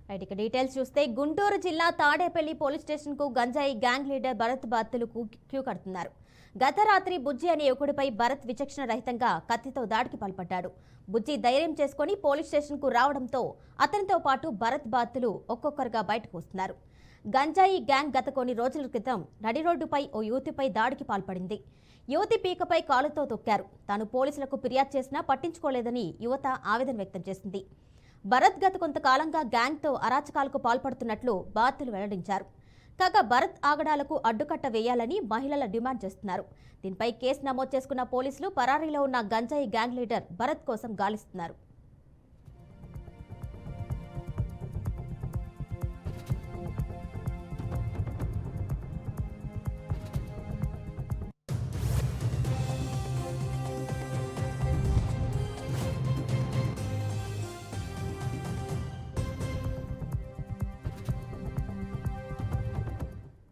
ఇక డీటెయిల్స్ చూస్తే గుంటూరు జిల్లా తాడేపల్లి పోలీస్ స్టేషన్ కు గంజాయి గ్యాంగ్ లీడర్ భరత్ బాత్తులు క్యూ కడుతున్నారు. గత రాత్రి బుజ్జి అనే యువకుడిపై భరత్ విచక్షణ రహితంగా కత్తితో దాడికి పాల్పడ్డాడు. బుజ్జి ధైర్యం చేసుకుని పోలీస్ స్టేషన్ కు రావడంతో అతనితో పాటు భరత్ బాత్తులు ఒక్కొక్కరుగా బయటకు వస్తున్నారు. గంజాయి గ్యాంగ్ గత కొన్ని రోజుల క్రితం నడి రోడ్డుపై ఓ యువతిపై దాడికి పాల్పడింది. యువతి పీకపై కాలుతో తొక్కారు. తాను పోలీసులకు ఫిర్యాదు చేసినా పట్టించుకోలేదని యువత ఆవేదన వ్యక్తం చేసింది. భరత్ గత కొంతకాలంగా గ్యాంగ్తో అరాచకాలకు పాల్పడుతున్నట్లు బాధితులు వెల్లడించారు. కాగా భరత్ ఆగడాలకు అడ్డుకట్ట వేయాలని మహిళల డిమాండ్ చేస్తున్నారు. దీనిపై కేసు నమోదు చేసుకున్న పోలీసులు పరారీలో ఉన్న గంజాయి గ్యాంగ్ లీడర్ భరత్ కోసం గాలిస్తున్నారు.